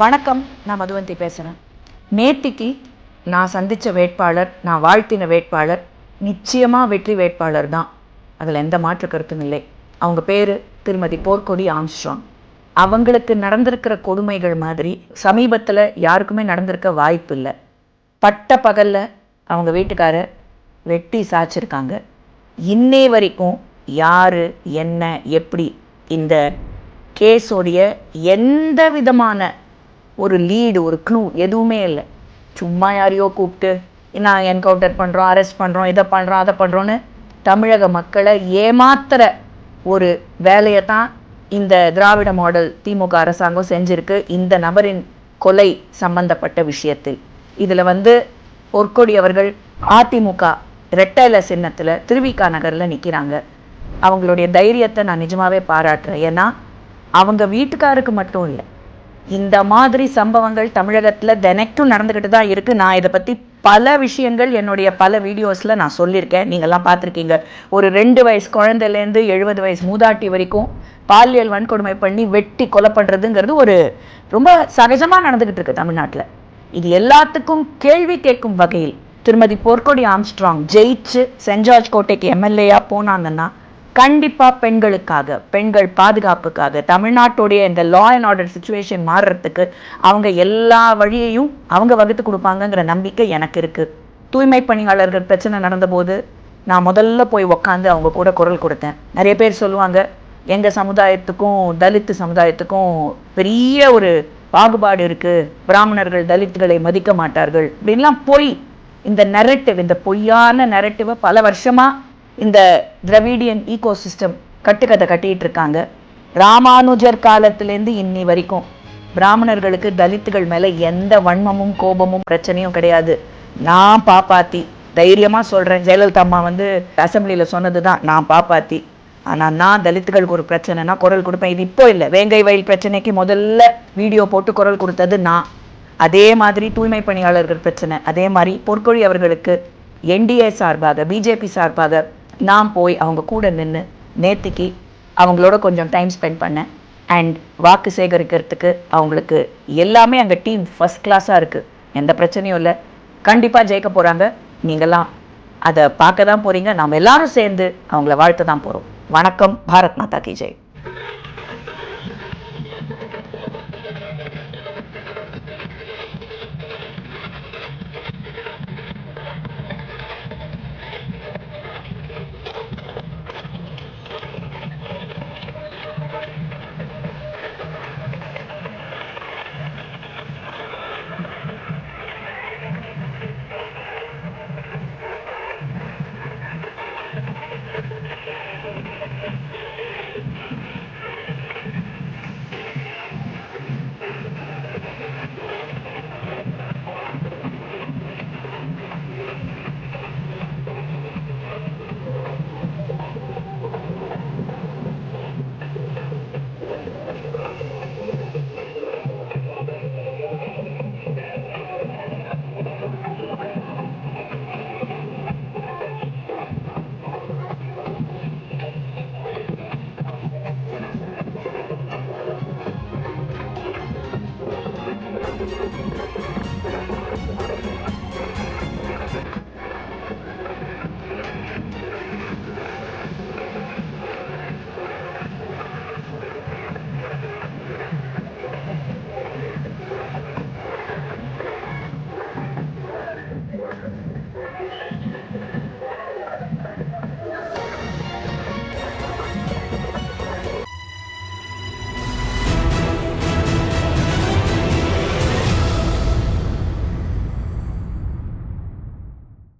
வணக்கம், நான் மதுவந்தி பேசுகிறேன். நேத்திக்கு நான் சந்தித்த வேட்பாளர், நான் வாழ்த்தின வேட்பாளர் நிச்சயமாக வெற்றி வேட்பாளர் தான். அதில் எந்த மாற்று கருத்தும் இல்லை. அவங்க பேர் திருமதி போர்க்கொடி ஆம்ஸ்ட்ராங். அவங்களுக்கு நடந்திருக்கிற கொடுமைகள் மாதிரி சமீபத்தில் யாருக்குமே நடந்திருக்க வாய்ப்பு இல்லை. பட்ட பகலில் அவங்க வீட்டுக்காரர் வெட்டி சாய்ச்சிருக்காங்க. இன்னே வரைக்கும் யார் என்ன எப்படி இந்த கேஸோடைய எந்த விதமான ஒரு லீடு, ஒரு க்ளூ எதுவுமே இல்லை. சும்மா யாரையோ கூப்பிட்டு நான் என்கவுண்டர் பண்ணுறோம், அரெஸ்ட் பண்ணுறோம், இதை பண்ணுறோம், அதை பண்ணுறோன்னு தமிழக மக்களை ஏமாத்துகிற ஒரு வேலையை தான் இந்த திராவிட மாடல் திமுக அரசாங்கம் செஞ்சுருக்கு இந்த நபரின் கொலை சம்பந்தப்பட்ட விஷயத்தில். இதில் பொற்கொடி அவர்கள் அதிமுக ரெட்டை சின்னத்தில் திருவிக நகரில் நிற்கிறாங்க. அவங்களுடைய தைரியத்தை நான் நிஜமாகவே பாராட்டுறேன். ஏன்னா அவங்க வீட்டுக்காருக்கு மட்டும் இல்லை, இந்த மாதிரி சம்பவங்கள் தமிழகத்தில் தினைக்கும் நடந்துக்கிட்டு தான் இருக்குது. நான் இதை பற்றி பல விஷயங்கள் என்னுடைய பல வீடியோஸில் நான் சொல்லியிருக்கேன், நீங்கள்லாம் பார்த்துருக்கீங்க. ஒரு 2 வயசு குழந்தைலேருந்து 70 வயசு மூதாட்டி வரைக்கும் பாலியல் வன்கொடுமை பண்ணி வெட்டி கொலை பண்ணுறதுங்கிறது ஒரு ரொம்ப சகஜமாக நடந்துக்கிட்டு இருக்குது தமிழ்நாட்டில். இது எல்லாத்துக்கும் கேள்வி கேட்கும் வகையில் திருமதி போர்க்கொடி ஆம்ஸ்ட்ராங் ஜெயிச்சு சென்ட் ஜார்ஜ் கோட்டைக்கு எம்எல்ஏயாக போனாங்கன்னா கண்டிப்பாக பெண்களுக்காக, பெண்கள் பாதுகாப்புக்காக, தமிழ்நாட்டுடைய இந்த லா அண்ட் ஆர்டர் சுச்சுவேஷன் மாறுறதுக்கு அவங்க எல்லா வழியையும் அவங்க வகுத்து கொடுப்பாங்கங்கிற நம்பிக்கை எனக்கு இருக்குது. தூய்மை பணியாளர்கள் பிரச்சனை நடந்தபோது நான் முதல்ல போய் உக்காந்து அவங்க கூட குரல் கொடுத்தேன். நிறைய பேர் சொல்லுவாங்க எங்கள் சமுதாயத்துக்கும் தலித்து சமுதாயத்துக்கும் பெரிய ஒரு பாகுபாடு இருக்குது, பிராமணர்கள் தலித்துகளை மதிக்க மாட்டார்கள் அப்படின்லாம் போய் இந்த நெரட்டிவ், இந்த பொய்யான நெரட்டிவை பல வருஷமாக இந்த திராவிடியன் ஈகோசிஸ்டம் கட்டுக்கதை கட்டிகிட்டு இருக்காங்க. ராமானுஜர் காலத்திலேருந்து இன்னி வரைக்கும் பிராமணர்களுக்கு தலித்துகள் மேலே எந்த வன்மமும் கோபமும் பிரச்சனையும் கிடையாது. நான் பாப்பாத்தி தைரியமாக சொல்கிறேன், ஜெயலலிதா அம்மா அசம்பிளியில் சொன்னது தான், நான் பாப்பாத்தி. ஆனால் நான் தலித்துகளுக்கு ஒரு பிரச்சனைனா குரல் கொடுப்பேன். இது இப்போ இல்லை, வேங்கை வயல் பிரச்சனைக்கு முதல்ல வீடியோ போட்டு குரல் கொடுத்தது நான். அதே மாதிரி தூய்மை பணியாளர்கள் பிரச்சனை, அதே மாதிரி பொற்கொடி அவர்களுக்கு என்டிஏ சார்பாக, பிஜேபி சார்பாக நான் போய் அவங்க கூட நின்று நேத்திக்கு அவங்களோட கொஞ்சம் டைம் ஸ்பெண்ட் பண்ணேன். அண்ட் வாக்கு சேகரிக்கிறதுக்கு அவங்களுக்கு எல்லாமே அங்கே டீம் ஃபஸ்ட் கிளாஸாக இருக்குது, எந்த பிரச்சனையும் இல்லை. கண்டிப்பாக ஜெயிக்க போகிறாங்க. நீங்கள்லாம் அதை பார்க்க தான் போகிறீங்க. நாம் எல்லாரும் சேர்ந்து அவங்கள வாழ்த்து தான் போகிறோம். வணக்கம். பாரத் மாதா கி ஜெய்.